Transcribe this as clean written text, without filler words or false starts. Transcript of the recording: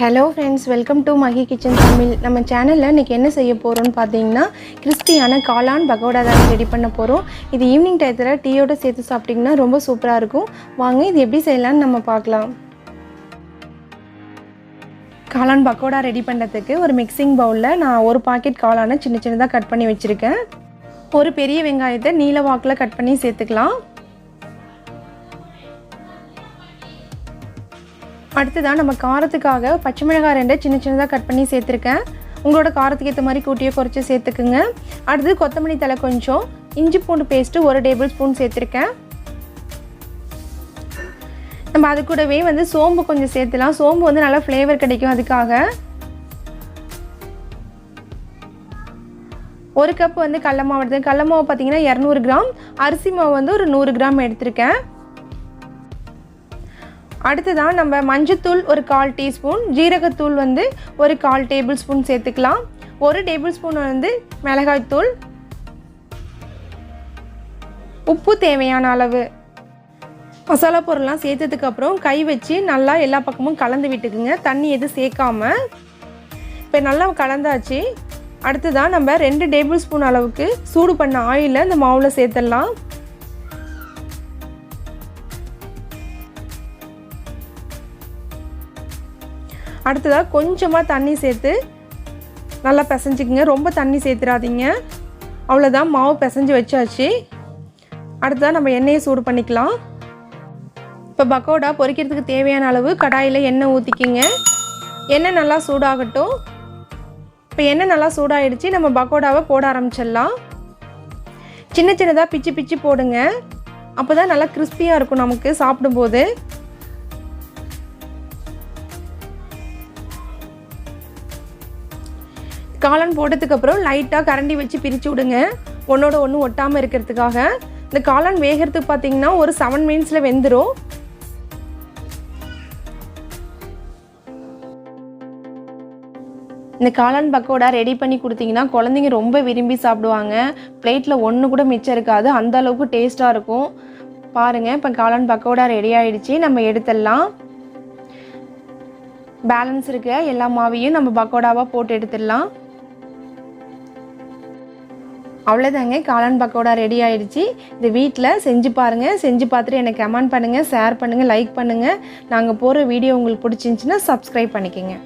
Hello friends, welcome to Mahi Kitchen Tamil. நம்ம சேனல்ல இன்னைக்கு என்ன செய்ய போறோம்னு பாத்தீங்கன்னா கிறிஸ்பியான காளான் பக்கோடா தான் ரெடி பண்ண போறோம். இது ஈவினிங் டைத்துல டீயோட சேர்த்து சாப்பிட்டீங்கன்னா ரொம்ப சூப்பரா இருக்கும். வாங்க இது எப்படி செய்யலாம்னு நம்ம பார்க்கலாம். காளான் பக்கோடா ரெடி பண்றதுக்கு ஒரு மிக்சிங் பவுல்ல நான் ஒரு பாக்கெட் காளானை சின்ன சின்னதா கட் பண்ணி வச்சிருக்கேன். ஒரு பெரிய வெங்காயத்தை நீல வாக்குல கட் பண்ணி சேர்த்துக்கலாம். அடுத்ததான் நம்ம காரத்துக்காக பச்சை மிளகாய் 2 சின்ன சின்னதாக கட் பண்ணி சேர்த்துருக்கேன். உங்களோட காரத்துக்கு ஏற்ற மாதிரி கூட்டியோ குறைச்சி சேர்த்துக்குங்க. அடுத்து கொத்தமல்லி தழை கொஞ்சம், இஞ்சி பூண்டு பேஸ்ட்டு 1 டேபிள் ஸ்பூன் சேர்த்துருக்கேன். நம்ம அது கூடவே சோம்பு கொஞ்சம் சேர்த்துலாம். சோம்பு நல்லா ஃப்ளேவர் கிடைக்கும். அதுக்காக 1 கப் கடல மாவு எடுத்து, கடல மாவு பார்த்தீங்கன்னா 200 கிராம், அரிசி மாவு ஒரு 100 கிராம் எடுத்திருக்கேன். அடுத்ததான் நம்ம மஞ்சத்தூள் ஒரு 1/4 டீஸ்பூன், ஜீரகத்தூள் ஒரு 1/4 டேபிள் ஸ்பூன் சேர்த்துக்கலாம். 1 டேபிள் ஸ்பூன் மிளகாய்த்தூள், உப்பு தேவையான அளவு. மசாலா பொருள்லாம் சேர்த்ததுக்கப்புறம் கை வச்சு நல்லா எல்லா பக்கமும் கலந்து விட்டுக்குங்க, தண்ணி எதுவும் சேர்க்காம. இப்போ நல்லா கலந்தாச்சு. அடுத்ததான் நம்ம 2 டேபிள் ஸ்பூன் அளவுக்கு சூடு பண்ண ஆயிலை இந்த மாவில் சேர்த்துடலாம். அடுத்ததாக கொஞ்சமாக தண்ணி சேர்த்து நல்லா பிசைஞ்சிக்கங்க. ரொம்ப தண்ணி சேர்த்துடாதீங்க. அவ்வளோதான், மாவு பிசைஞ்சு வச்சாச்சு. அடுத்ததாக நம்ம எண்ணெயை சூடு பண்ணிக்கலாம். இப்போ பக்கோடா பொரிக்கிறதுக்கு தேவையான அளவு கடாயில் எண்ணெய் ஊற்றிக்கிங்க. எண்ணெய் நல்லா சூடாகட்டும். இப்போ எண்ணெய் நல்லா சூடாகிடுச்சு. நம்ம பக்கோடாவை போட ஆரம்பிச்சிடலாம். சின்ன சின்னதாக பிச்சு பிச்சு போடுங்க. அப்போ தான் நல்லா கிறிஸ்பியாக இருக்கும் நமக்கு சாப்பிடும்போது. காளான் போட்டதுக்கப்புறம் லைட்டாக கரண்டி வச்சு பிரித்து விடுங்க, ஒன்றோட ஒன்று ஒட்டாமல் இருக்கிறதுக்காக. இந்த காளான் வேகிறதுக்கு பார்த்தீங்கன்னா ஒரு 7 மினிட்ஸில் வெந்துடும். இந்த காளான் பக்கோடா ரெடி பண்ணி கொடுத்தீங்கன்னா குழந்தைங்க ரொம்ப விரும்பி சாப்பிடுவாங்க. பிளேட்டில் ஒன்று கூட மிச்சம் இருக்காது, அந்த அளவுக்கு டேஸ்ட்டாக இருக்கும். பாருங்கள், இப்போ காளான் பக்கோடா ரெடி ஆகிடுச்சு. நம்ம எடுத்துடலாம். பேலன்ஸ் இருக்க எல்லா மாவையும் நம்ம பக்கோடாவாக போட்டு எடுத்துடலாம். அவ்வளோதாங்க, காளான் பக்கோடா ரெடி ஆகிடுச்சு. இது வீட்டில் செஞ்சு பாருங்கள். செஞ்சு பார்த்துட்டு எனக்கு கமெண்ட் பண்ணுங்கள், ஷேர் பண்ணுங்கள், லைக் பண்ணுங்கள். நாங்கள் போகிற வீடியோ உங்களுக்கு பிடிச்சிருந்துச்சின்னா சப்ஸ்கிரைப் பண்ணிக்கோங்க.